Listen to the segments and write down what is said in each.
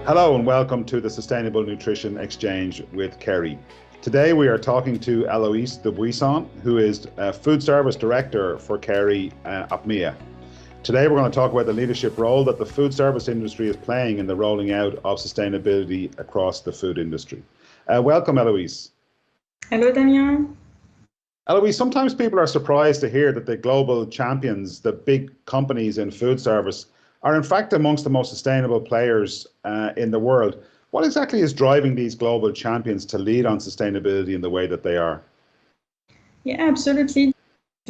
Hello and welcome to the Sustainable Nutrition Exchange with Kerry. Today we are talking to Eloise Dubuisson, who is Foodservice Director for Kerry APMEA. Today we're going to talk about the leadership role that the food service industry is playing in the rolling out of sustainability across the food industry. Welcome, Eloise. Hello, Damien. Eloise, sometimes people are surprised to hear that the global champions, the big companies in food service, are in fact amongst the most sustainable players in the world. What exactly is driving these global champions to lead on sustainability in the way that they are? Yeah, absolutely.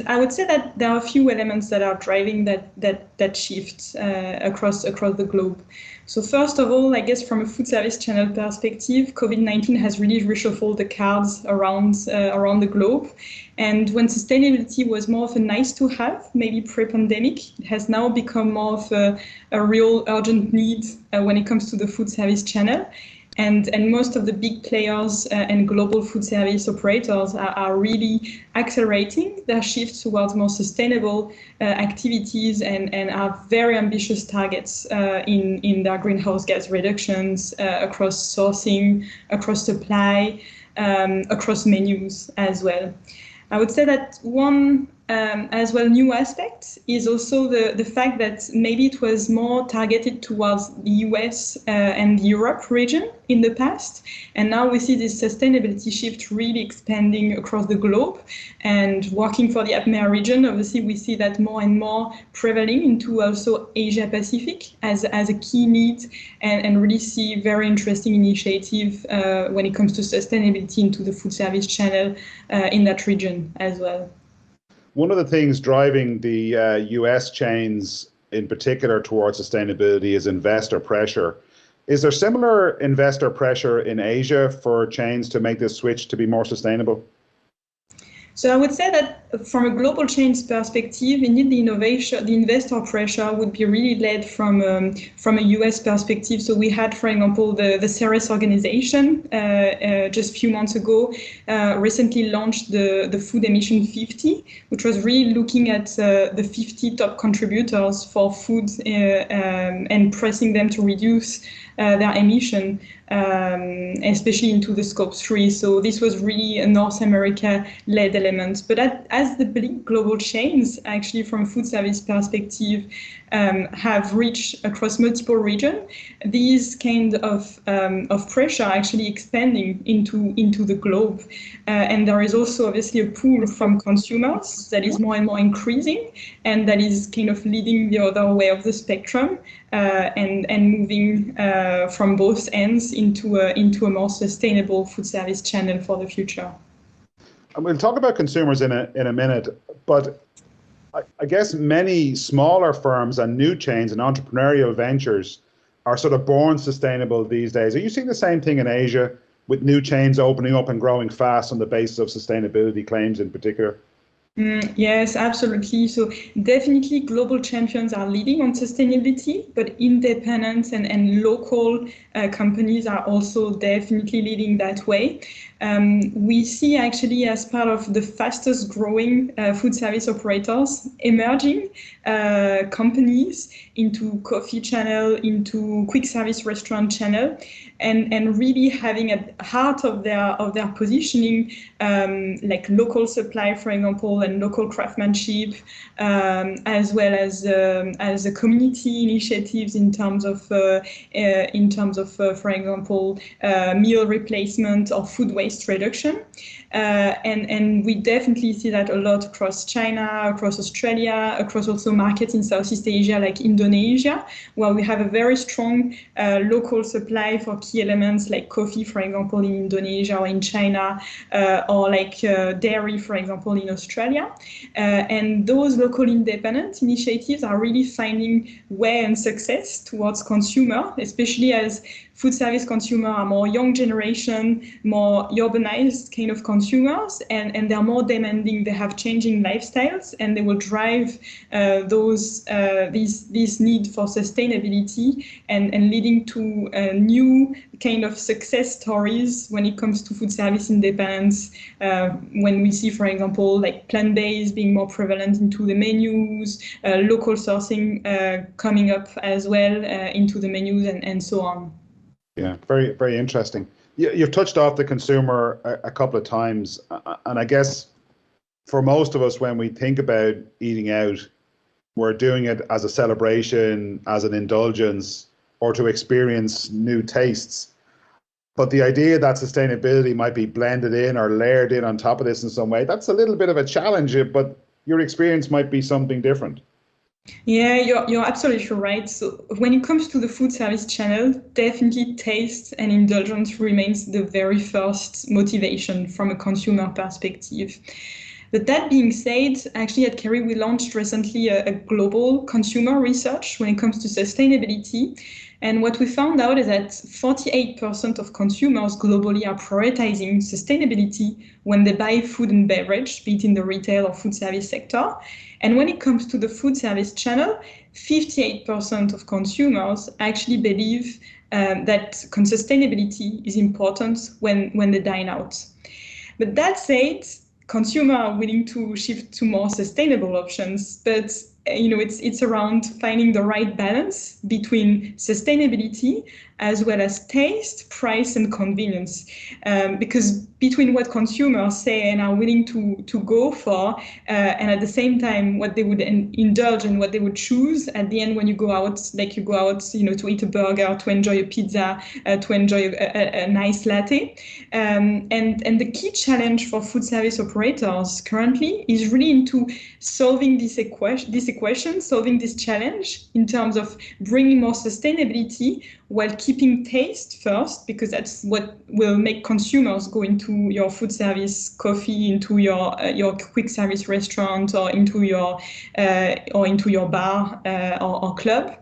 I would say that there are a few elements that are driving that shift across the globe. So first of all, I guess from a food service channel perspective, COVID-19 has really reshuffled the cards around the globe. And when sustainability was more of a nice to have, maybe pre-pandemic, it has now become more of a real urgent need when it comes to the food service channel. And most of the big players and global food service operators are really accelerating their shift towards more sustainable activities and have very ambitious targets in their greenhouse gas reductions across sourcing, across supply, across menus as well. I would say that one as well new aspect is also the fact that maybe it was more targeted towards the US and the Europe region in the past. And now we see this sustainability shift really expanding across the globe and working for the APMEA region. Obviously, we see that more and more prevailing into also Asia Pacific as a key need and really see very interesting initiative when it comes to sustainability into the food service channel in that region as well. One of the things driving the US chains in particular towards sustainability is investor pressure. Is there similar investor pressure in Asia for chains to make this switch to be more sustainable? So I would say that from a global chains perspective, indeed the investor pressure would be really led from a US perspective. So we had, for example, the Ceres organization just a few months ago recently launched the Food Emission 50, which was really looking at the 50 top contributors for food and pressing them to reduce their emission, especially into the scope 3. So this was really a North America-led element. But as the big global chains, actually from a food service perspective, have reached across multiple regions, these kind of pressure are actually expanding into the globe. And there is also obviously a pull from consumers that is more and more increasing, and that is kind of leading the other way of the spectrum and moving from both ends into a more sustainable food service channel for the future. And we'll talk about consumers in a minute, but I guess many smaller firms and new chains and entrepreneurial ventures are sort of born sustainable these days. Are you seeing the same thing in Asia with new chains opening up and growing fast on the basis of sustainability claims in particular? Yes, absolutely. So definitely global champions are leading on sustainability, but independent and local companies are also definitely leading that way. We see actually as part of the fastest growing food service operators, emerging companies into coffee channel, into quick service restaurant channel, and really having at the heart of their positioning like local supply, for example, and local craftsmanship, as well as the community initiatives in terms of for example, meal replacement or food waste reduction. And we definitely see that a lot across China, across Australia, across also markets in Southeast Asia like Indonesia, where we have a very strong local supply for key elements like coffee, for example, in Indonesia or in China, or like dairy, for example, in Australia. And those local independent initiatives are really finding way and success towards consumer, especially as food service consumer are more young generation, more urbanized kind of consumers, and they're more demanding. They have changing lifestyles, and they will drive this need for sustainability and leading to new kind of success stories when it comes to food service independence. When we see, for example, like plant-based being more prevalent into the menus, local sourcing coming up as well into the menus, and so on. Yeah, very, very interesting. You've touched off the consumer a couple of times, and I guess for most of us, when we think about eating out, we're doing it as a celebration, as an indulgence, or to experience new tastes. But the idea that sustainability might be blended in or layered in on top of this in some way, that's a little bit of a challenge, but your experience might be something different. Yeah, you're absolutely right. So when it comes to the food service channel, definitely taste and indulgence remains the very first motivation from a consumer perspective. But that being said, actually at Kerry, we launched recently a global consumer research when it comes to sustainability. And what we found out is that 48% of consumers globally are prioritizing sustainability when they buy food and beverage, be it in the retail or food service sector. And when it comes to the food service channel, 58% of consumers actually believe that sustainability is important when they dine out. But that said, consumers are willing to shift to more sustainable options, but it's around finding the right balance between sustainability as well as taste, price, and convenience. Because between what consumers say and are willing to go for, and at the same time what they would indulge and what they would choose at the end when you go out, like you go out, to eat a burger, to enjoy a pizza, to enjoy a nice latte. And the key challenge for food service operators currently is really into solving this equation, solving this challenge in terms of bringing more sustainability while keeping taste first, because that's what will make consumers go into your food service coffee, into your quick service restaurant, or into your bar or club,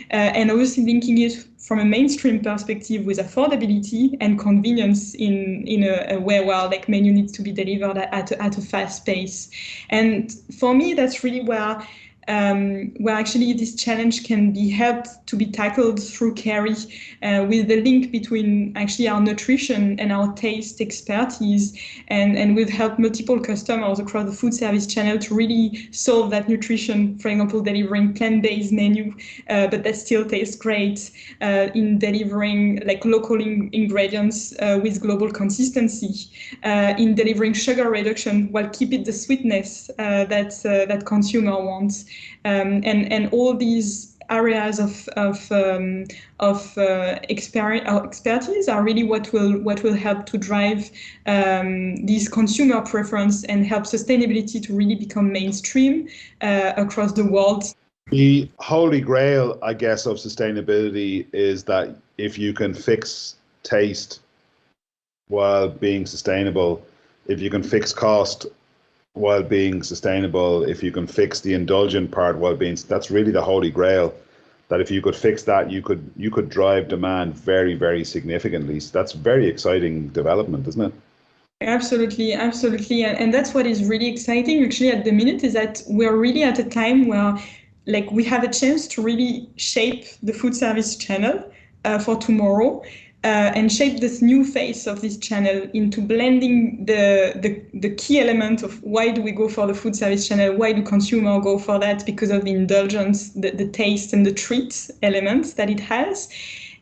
and obviously linking it from a mainstream perspective with affordability and convenience in a way where like menu needs to be delivered at a fast pace. And for me, that's really where actually this challenge can be helped to be tackled through Kerry, with the link between actually our nutrition and our taste expertise. And we've helped multiple customers across the food service channel to really solve that nutrition, for example, delivering plant-based menu, but that still tastes great, in delivering like local ingredients with global consistency, in delivering sugar reduction while keeping the sweetness that consumer wants. And all these areas of expertise are really what will help to drive this consumer preference and help sustainability to really become mainstream across the world. The holy grail, I guess, of sustainability is that if you can fix taste while being sustainable, if you can fix cost while being sustainable, if you can fix the indulgent part while being, that's really the holy grail. That if you could fix that, you could drive demand very, very significantly. So that's very exciting development, isn't it? Absolutely, absolutely. And that's what is really exciting actually at the minute, is that we're really at a time where like we have a chance to really shape the food service channel for tomorrow. And shape this new face of this channel into blending the key element of why do we go for the food service channel, why do consumers go for that, because of the indulgence, the taste and the treat elements that it has.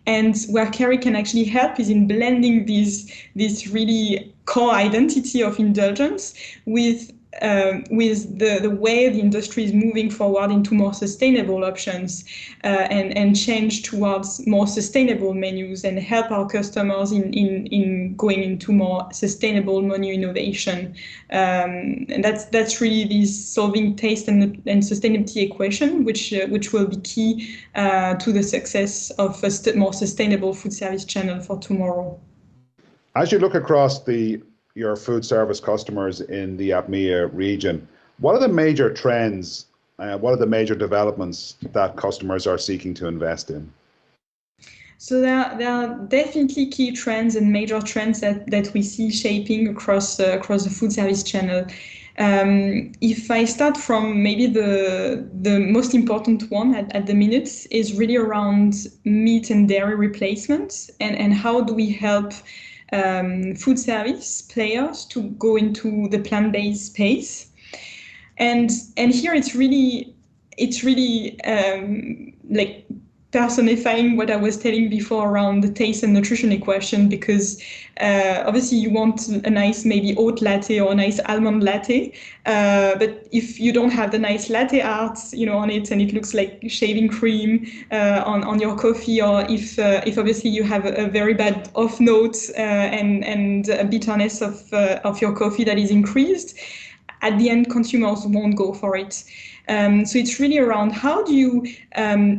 And where Kerry can actually help is in blending this really core identity of indulgence with the way the industry is moving forward into more sustainable options, and change towards more sustainable menus, and help our customers in going into more sustainable menu innovation. And that's really this solving taste and sustainability equation, which will be key to the success of a more sustainable food service channel for tomorrow. As you look across your food service customers in the APMEA region, what are the major trends, what are the major developments that customers are seeking to invest in? So there are definitely key trends and major trends that we see shaping across the food service channel. If I start from maybe the most important one at the minute, is really around meat and dairy replacement, and how do we help food service players to go into the plant-based space. And here it's really like personifying what I was telling before around the taste and nutrition equation, because obviously you want a nice maybe oat latte or a nice almond latte, but if you don't have the nice latte art, on it, and it looks like shaving cream on your coffee, or if obviously you have a very bad off note and a bitterness of your coffee that is increased, at the end consumers won't go for it. So it's really around how do you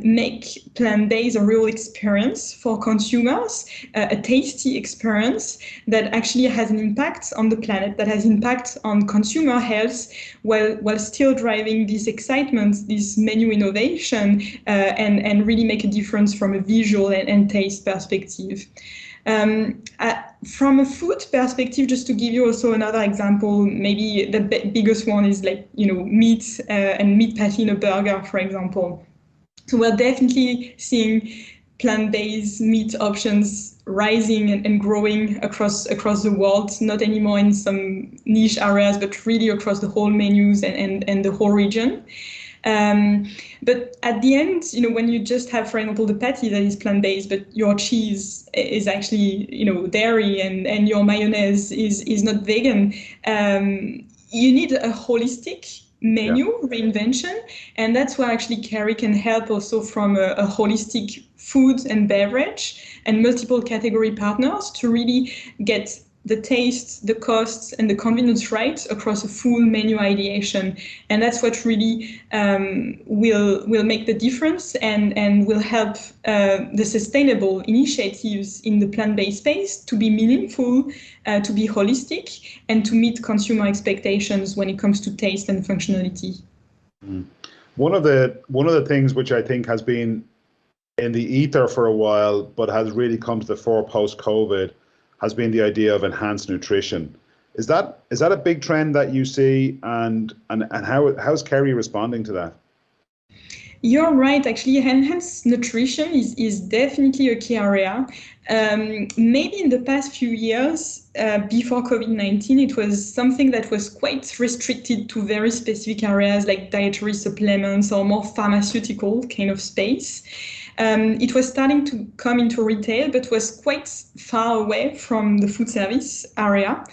make plant-based a real experience for consumers, a tasty experience that actually has an impact on the planet, that has impact on consumer health, while still driving this excitement, this menu innovation, and really make a difference from a visual and taste perspective. From a food perspective, just to give you also another example, maybe the biggest one is like, meat and meat patty in a burger, for example. So we're definitely seeing plant-based meat options rising and growing across the world, not anymore in some niche areas, but really across the whole menus and the whole region. But at the end, when you just have, for example, the patty that is plant-based, but your cheese is actually, dairy, and your mayonnaise is not vegan, you need a holistic menu reinvention. And that's where actually Kerry can help also from a holistic food and beverage and multiple category partners to really get the taste, the costs, and the convenience right across a full menu ideation. And that's what really will make the difference and will help the sustainable initiatives in the plant-based space to be meaningful, to be holistic, and to meet consumer expectations when it comes to taste and functionality. One of the things which I think has been in the ether for a while, but has really come to the fore post-COVID, has been the idea of enhanced nutrition. Is that a big trend that you see, and how's Kerry responding to that? You're right. Actually, enhanced nutrition is definitely a key area. Maybe in the past few years, before COVID-19, it was something that was quite restricted to very specific areas like dietary supplements or more pharmaceutical kind of space. It was starting to come into retail, but was quite far away from the food service area.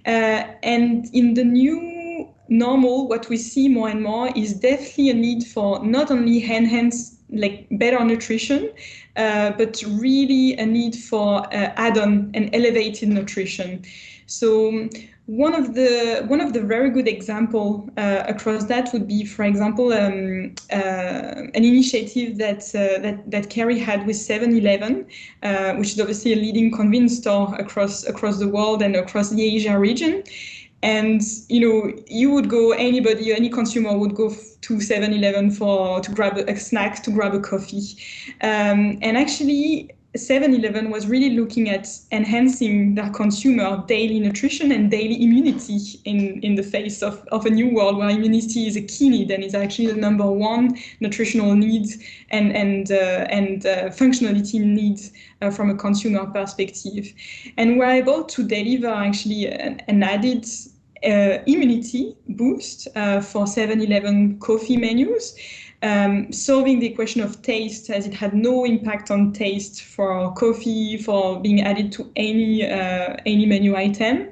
And in the new normal, what we see more and more is definitely a need for not only enhanced, like better nutrition, but really a need for add-on and elevated nutrition. So one of the very good example across that would be, for example, an initiative that Kerry had with 7-Eleven, which is obviously a leading convenience store across the world and across the Asia region. And you would go, any consumer would go to 7-Eleven to grab a snack, to grab a coffee, and actually 7-Eleven was really looking at enhancing their consumer daily nutrition and daily immunity in the face of a new world where immunity is a key need and is actually the number one nutritional need and functionality need from a consumer perspective. And we're able to deliver actually an added immunity boost for 7-Eleven coffee menus, solving the question of taste, as it had no impact on taste for coffee, for being added to any menu item.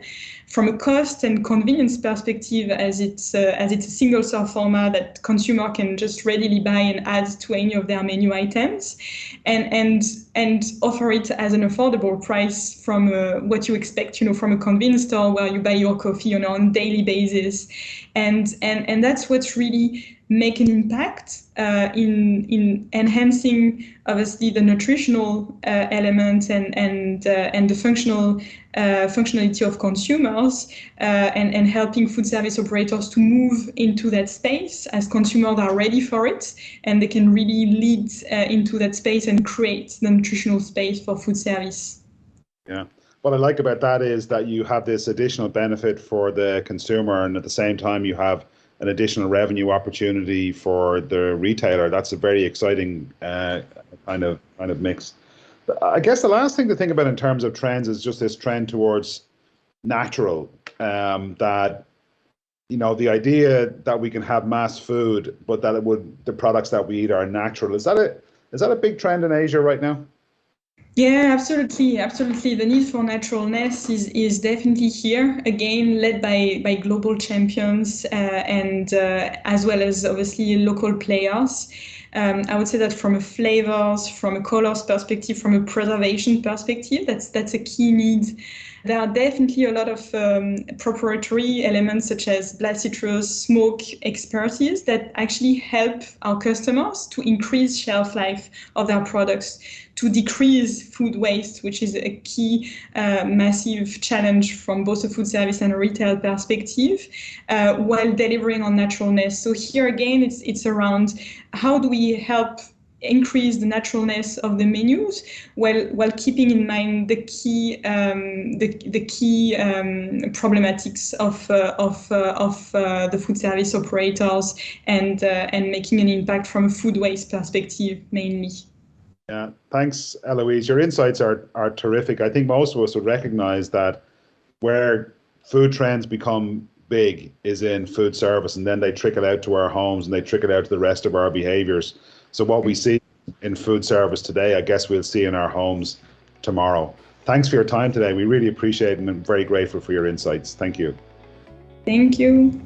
From a cost and convenience perspective, as it's a single serve format that consumer can just readily buy and add to any of their menu items, and offer it as an affordable price from what you expect, from a convenience store where you buy your coffee on a daily basis, and that's what's really make an impact in enhancing obviously the nutritional element and the functionality of consumers, and helping food service operators to move into that space as consumers are ready for it, and they can really lead into that space and create the nutritional space for food service. Yeah. What I like about that is that you have this additional benefit for the consumer, and at the same time you have an additional revenue opportunity for the retailer. That's a very exciting kind of mix. I guess the last thing to think about in terms of trends is just this trend towards natural. That the idea that we can have mass food, but that the products that we eat are natural. Is that Is that a big trend in Asia right now? Yeah, absolutely, absolutely. The need for naturalness is definitely here. Again, led by global champions and as well as obviously local players. I would say that from a flavors, from a colors perspective, from a preservation perspective, that's a key need. There are definitely a lot of proprietary elements such as black citrus, smoke expertise that actually help our customers to increase shelf life of their products, to decrease food waste, which is a key massive challenge from both a food service and a retail perspective, while delivering on naturalness. So here again, it's around how do we help increase the naturalness of the menus while keeping in mind the key problematics of the food service operators and making an impact from a food waste perspective mainly. Yeah, thanks, Eloise. Your insights are terrific. I think most of us would recognize that where food trends become big is in food service, and then they trickle out to our homes and they trickle out to the rest of our behaviors. So what we see in food service today, I guess we'll see in our homes tomorrow. Thanks for your time today. We really appreciate it and I'm very grateful for your insights. Thank you. Thank you.